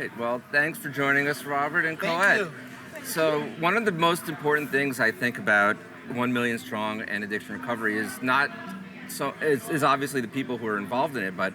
right. Well, thanks for joining us, Robert and Thank Colette. you. So, one of the most important things I think about 1 Million Strong and addiction recovery is not is obviously the people who are involved in it, but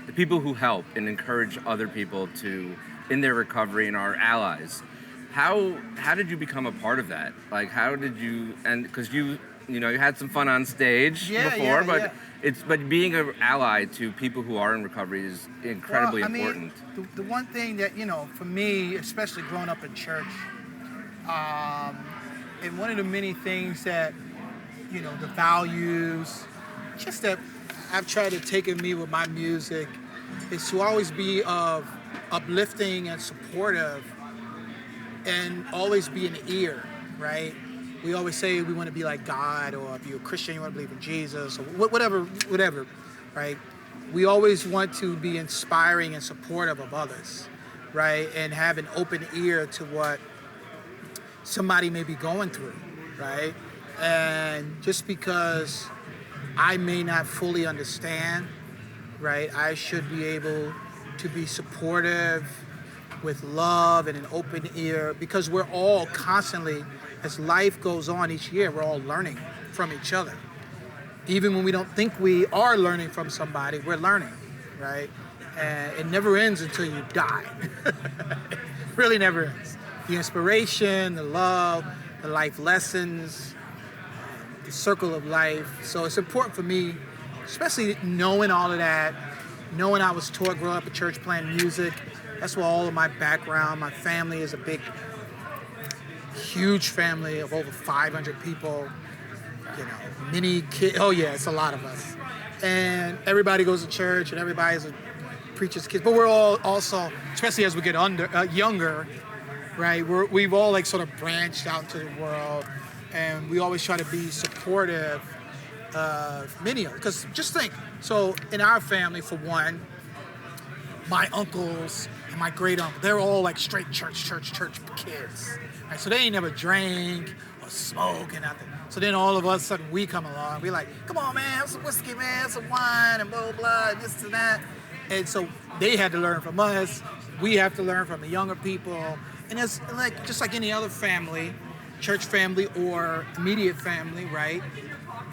the people who help and encourage other people to in their recovery and our allies. How did you become a part of that? Like, how did you? And because you had some fun on stage Yeah, before, yeah, but yeah. but being an ally to people who are in recovery is incredibly Well, I mean, important. the one thing that, for me, especially growing up in church, and one of the many things that, the values, just that I've tried to take in me with my music is to always be of uplifting and supportive and always be an ear, right? We always say we want to be like God, or if you're a Christian, you want to believe in Jesus, or whatever, right? We always want to be inspiring and supportive of others, right? And have an open ear to what somebody may be going through, right? And just because I may not fully understand, right, I should be able to be supportive with love and an open ear, because we're all constantly, as life goes on each year, we're all learning from each other. Even when we don't think we are learning from somebody, we're learning, right? And it never ends until you die. It really never ends. The inspiration, the love, the life lessons, the circle of life. So it's important for me, especially knowing all of that, knowing I was taught growing up in church playing music. That's where all of my background, my family is a big, huge family of over 500 people, many kids. Oh yeah, it's a lot of us. And everybody goes to church and everybody's a preacher's kids. But we're all also, especially as we get younger, right? We've all like sort of branched out into the world, and we always try to be supportive of many of them. Because just think, so in our family, for one, my uncles and my great uncle, they're all like straight church kids. Right? So they ain't never drank or smoked and nothing. So then all of a sudden we come along, we like, come on man, have some whiskey, man, have some wine and blah, blah, blah, and this and that. And so they had to learn from us. We have to learn from the younger people. And it's like, just like any other family, church family or immediate family, right?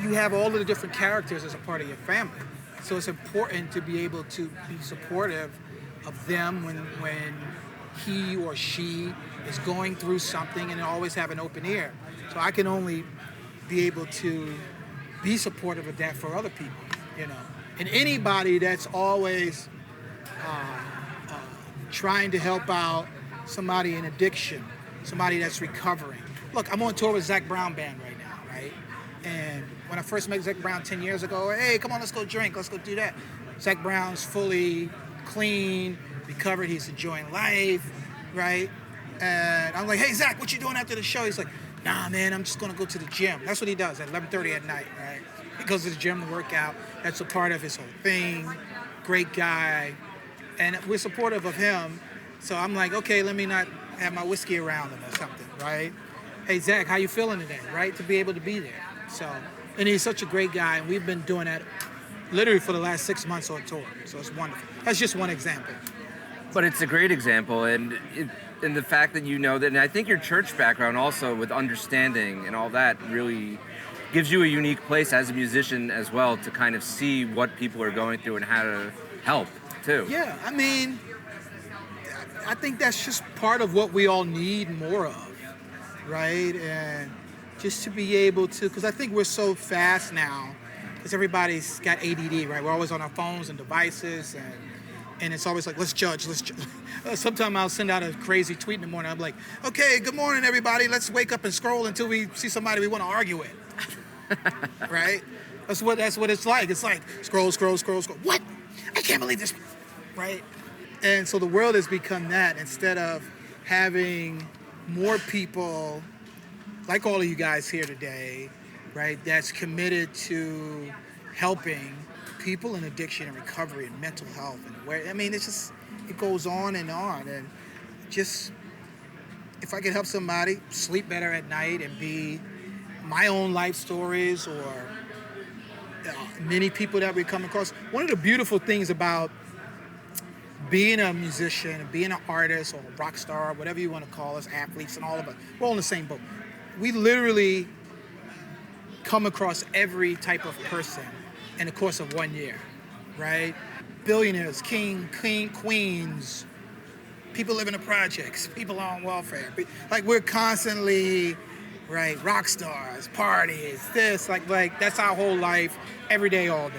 You have all of the different characters as a part of your family. So it's important to be able to be supportive of them when he or she is going through something, and always have an open ear. So I can only be able to be supportive of that for other people, And anybody that's always trying to help out somebody in addiction, somebody that's recovering. Look, I'm on tour with Zac Brown Band right now, right? And when I first met Zac Brown 10 years ago, hey, come on, let's go drink, let's go do that. Zac Brown's fully clean, recovered, he's enjoying life, right? And I'm like, hey, Zac, what you doing after the show? He's like, nah, man, I'm just gonna go to the gym. That's what he does at 11:30 at night, right? He goes to the gym to work out. That's a part of his whole thing. Great guy. And we're supportive of him. So I'm like, okay, let me not have my whiskey around him or something, right? Hey, Zac, how you feeling today, right? To be able to be there. So, and he's such a great guy, and we've been doing that literally for the last 6 months on tour. So it's wonderful. That's just one example. But it's a great example, and the fact that you know that, and I think your church background also with understanding and all that really gives you a unique place as a musician as well to kind of see what people are going through and how to help too. Yeah, I mean, I think that's just part of what we all need more of, right? And just to be able to, because I think we're so fast now, because everybody's got ADD, right? We're always on our phones and devices, and it's always like, let's judge. Sometimes I'll send out a crazy tweet in the morning. I'm like, okay, good morning, everybody. Let's wake up and scroll until we see somebody we want to argue with, right? That's what it's like. It's like scroll. What? I can't believe this, right? And so the world has become that, instead of having more people like all of you guys here today, right, that's committed to helping people in addiction and recovery and mental health. It goes on. And just, if I could help somebody sleep better at night and be my own life stories, or many people that we come across. One of the beautiful things about being a musician, being an artist or a rock star, whatever you want to call us, athletes and all of us, we're all in the same boat. We literally come across every type of person in the course of 1 year, right? Billionaires, queens, people living in projects, people on welfare. Like we're constantly, right, rock stars, parties, this, like that's our whole life, every day, all day.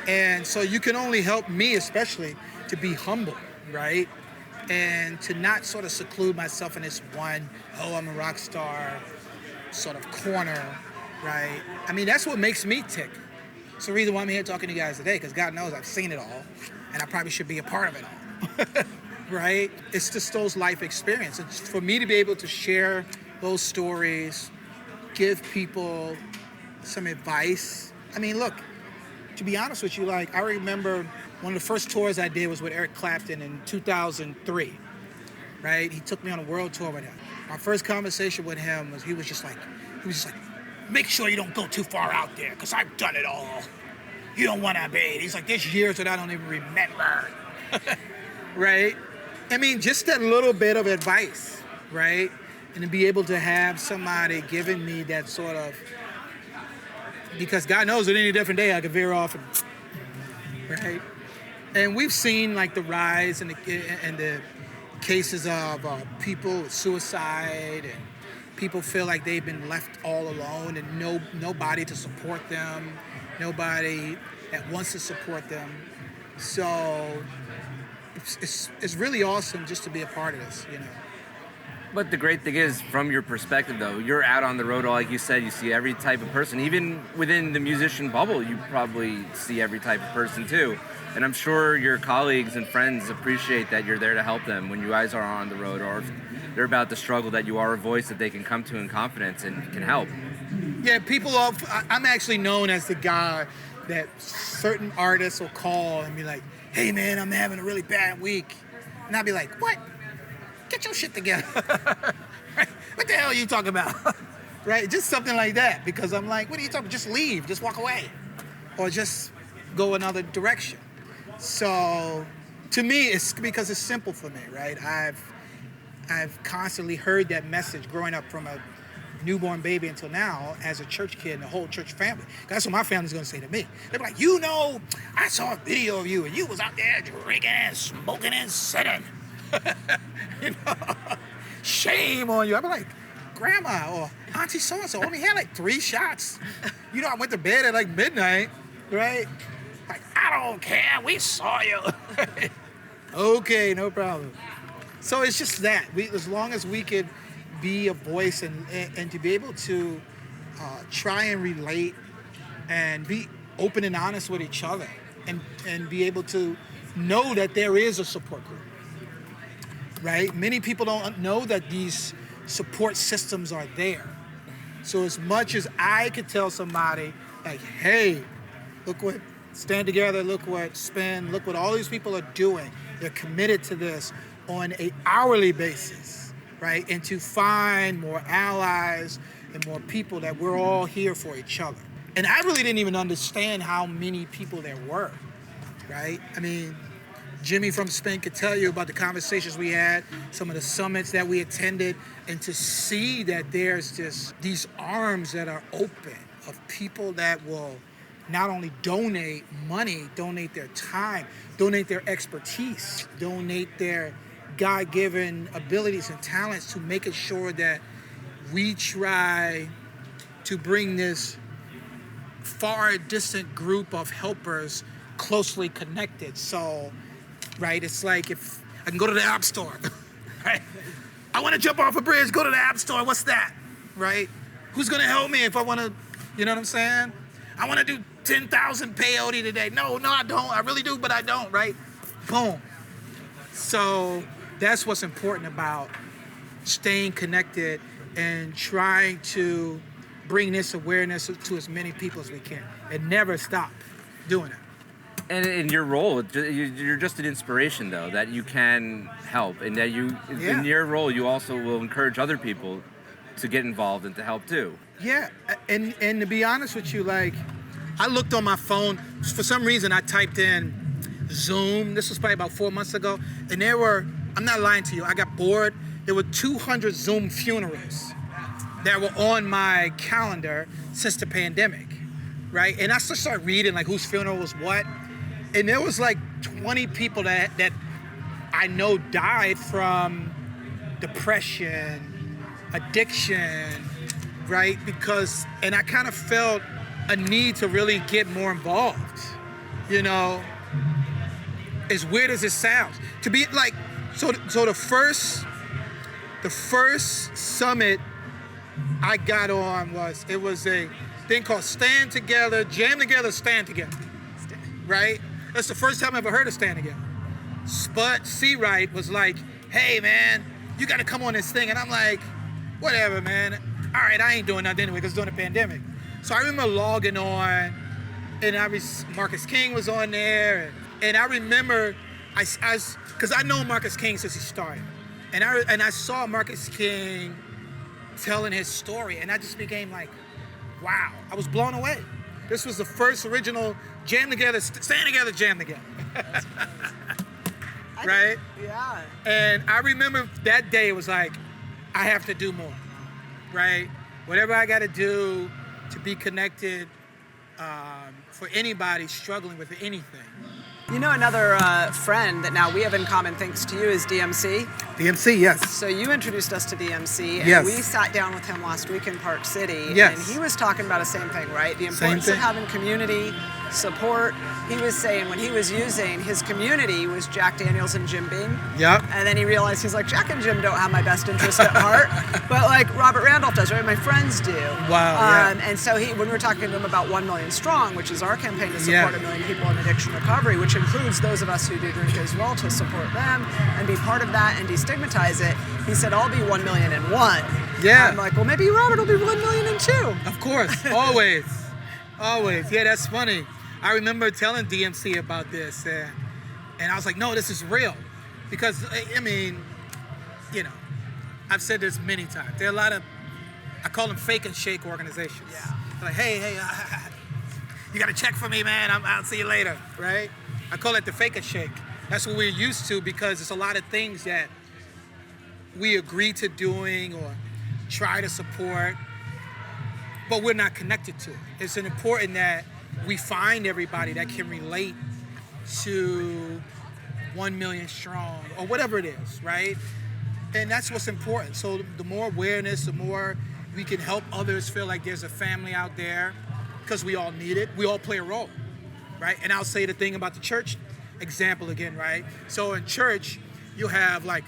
And so you can only help me, especially, to be humble, right? And to not sort of seclude myself in this one, oh, I'm a rock star sort of corner, right? I mean, that's what makes me tick. It's the reason why I'm here talking to you guys today, because God knows I've seen it all, and I probably should be a part of it all, right? It's just those life experiences. It's for me to be able to share those stories, give people some advice. I mean, look, to be honest with you, like, I remember one of the first tours I did was with Eric Clapton in 2003, right? He took me on a world tour with him. My first conversation with him was, he was just like, make sure you don't go too far out there, because I've done it all. You don't want to be. He's like, there's years that I don't even remember, right? I mean, just that little bit of advice, right? And to be able to have somebody giving me that sort of, because God knows that any different day I could veer off, right? And we've seen like the rise in the cases of people with suicide, and people feel like they've been left all alone, and nobody to support them, nobody that wants to support them. So it's really awesome just to be a part of this, you know. But the great thing is, from your perspective, though, you're out on the road, like you said, you see every type of person. Even within the musician bubble, you probably see every type of person, too. And I'm sure your colleagues and friends appreciate that you're there to help them when you guys are on the road, or if they're about to struggle, that you are a voice that they can come to in confidence and can help. Yeah, I'm actually known as the guy that certain artists will call and be like, hey, man, I'm having a really bad week. And I'll be like, what? Get your shit together. Right? What the hell are you talking about? Right? Just something like that. Because I'm like, what are you talking about? Just leave. Just walk away. Or just go another direction. So to me, it's because it's simple for me, right? I've constantly heard that message growing up from a newborn baby until now as a church kid and the whole church family. That's what my family's going to say to me. They're like, you know, I saw a video of you and you was out there drinking and smoking and sitting. You know, shame on you. I'm like, grandma or auntie so-and-so only had like 3 shots. You know, I went to bed at like midnight, right? Like, I don't care, we saw you. Okay, no problem. So it's just that, as long as we could be a voice and to be able to try and relate and be open and honest with each other, and be able to know that there is a support group. Right? Many people don't know that these support systems are there. So as much as I could tell somebody, like, hey, look what Stand Together, look what Spin, look what all these people are doing. They're committed to this on an hourly basis, right? And to find more allies and more people that we're all here for each other. And I really didn't even understand how many people there were, right? I mean, Jimmy from Spin could tell you about the conversations we had, some of the summits that we attended, and to see that there's just these arms that are open of people that will not only donate money, donate their time, donate their expertise, donate their God-given abilities and talents to making sure that we try to bring this far distant group of helpers closely connected. So, right, it's like if I can go to the App Store, right? I want to jump off a bridge, go to the App Store, what's that, right? Who's going to help me if I want to, you know what I'm saying? I want to do 10,000 peyote today. No, I don't. I really do, but I don't, right? Boom. So that's what's important about staying connected and trying to bring this awareness to as many people as we can and never stop doing it. And in your role, you're just an inspiration, though, that you can help, and that in your role, you also will encourage other people to get involved and to help too. Yeah, and to be honest with you, like, I looked on my phone, for some reason I typed in Zoom. This was probably about 4 months ago. And there were, I'm not lying to you, I got bored. There were 200 Zoom funerals that were on my calendar since the pandemic, right? And I just started reading like whose funeral was what. And there was like 20 people that I know died from depression, addiction, right? And I kind of felt a need to really get more involved, you know? As weird as it sounds. To be like, so the first summit I got on was a thing called Stand Together, Jam Together, Stand Together, right? That's the first time I ever heard of Stand Together. Spud Seawright was like, hey man, you gotta come on this thing. And I'm like, whatever man. All right, I ain't doing nothing anyway because during the pandemic. So I remember logging on and Marcus King was on there. And I remember, because I know Marcus King since he started. And I saw Marcus King telling his story, and I just became like, wow, I was blown away. This was the first original Jam Together, Stand Together, Jam Together. Right? Yeah. And I remember that day, it was like, I have to do more, right? Whatever I got to do to be connected for anybody struggling with anything. You know, another friend that now we have in common thanks to you is DMC. DMC, yes. So you introduced us to DMC, and Yes. we sat down with him last week in Park City, Yes. and he was talking about the same thing, right? The importance of having community support. He was saying when he was using his community was Jack Daniels and Jim Beam. Yep. And then he realized he's like, Jack and Jim don't have my best interest at heart, but like Robert Randolph does, right? My friends do. Wow, yeah. And so when we were talking to him about 1 Million Strong, which is our campaign to support Yeah. 1 million people in addiction recovery, which includes those of us who do drink as well, to support them and be part of that and destigmatize it, he said, I'll be 1 million and one. Yeah. I'm like, well, maybe Robert will be 1 million and two. Of course, always, always. Yeah, that's funny. I remember telling DMC about this, and I was like, no, this is real. Because, I mean, you know, I've said this many times. There are a lot of, I call them fake and shake organizations. Yeah. Like, hey, you got to check for me, man. I'll see you later, right? I call it the fake and shake. That's what we're used to because there's a lot of things that we agree to doing or try to support, but we're not connected to it. It's important that we find everybody that can relate to 1 million strong or whatever it is, right? And that's what's important. So the more awareness, the more we can help others feel like there's a family out there, because we all need it. We all play a role, right? And I'll say the thing about the church example again, right? So in church, you have like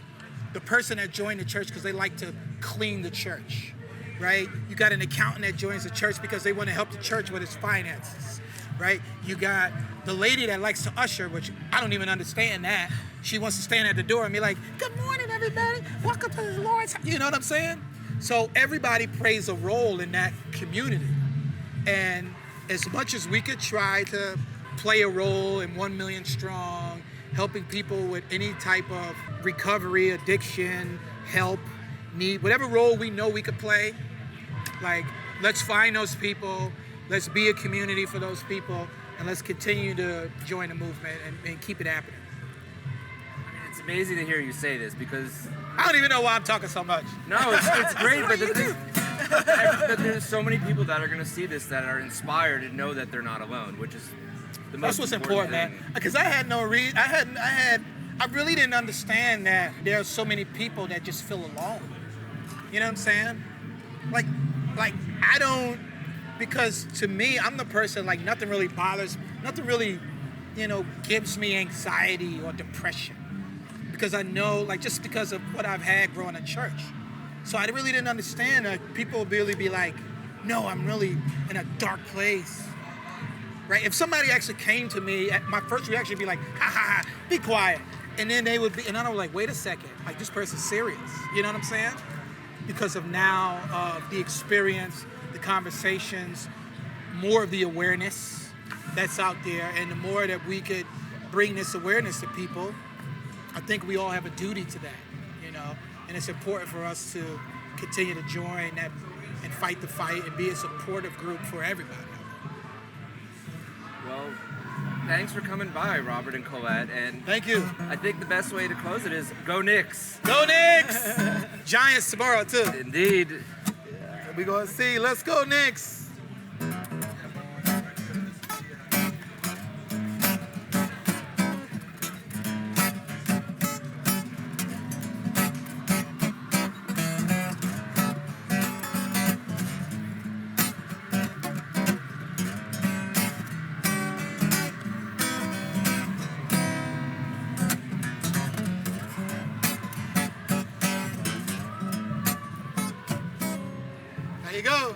the person that joined the church because they like to clean the church, right? You got an accountant that joins the church because they want to help the church with its finances, right? You got the lady that likes to usher, which I don't even understand that. She wants to stand at the door and be like, good morning, everybody. Welcome to the Lord's house. You know what I'm saying? So everybody plays a role in that community. And as much as we could try to play a role in 1 million strong, helping people with any type of recovery, addiction, help, need, whatever role we know we could play, like, let's find those people, let's be a community for those people, and let's continue to join the movement and keep it happening. It's amazing to hear you say this because I don't even know why I'm talking so much. no, it's great, but the thing, that there's so many people that are going to see this that are inspired and know that they're not alone, which is the most That's what's important, man. thing. Because I had no reason. I really didn't understand that there are so many people that just feel alone. You know what I'm saying? Like I don't, because to me, I'm the person, like nothing really bothers, nothing really, gives me anxiety or depression. Because I know, like just because of what I've had growing in church. So I really didn't understand that people would really be like, no, I'm really in a dark place. Right? If somebody actually came to me, my first reaction would be like, ha ha ha, be quiet. And then they would be, and I was like, wait a second, like this person's serious. You know what I'm saying? Because of now, the experience, the conversations, more of the awareness that's out there, and the more that we could bring this awareness to people, I think we all have a duty to that, and it's important for us to continue to join that and fight the fight and be a supportive group for everybody. Well, thanks for coming by, Robert and Colette. And Thank you. I think the best way to close it is go Knicks. Go Knicks! Giants tomorrow too. Indeed. We're gonna see. Let's go Knicks. There you go.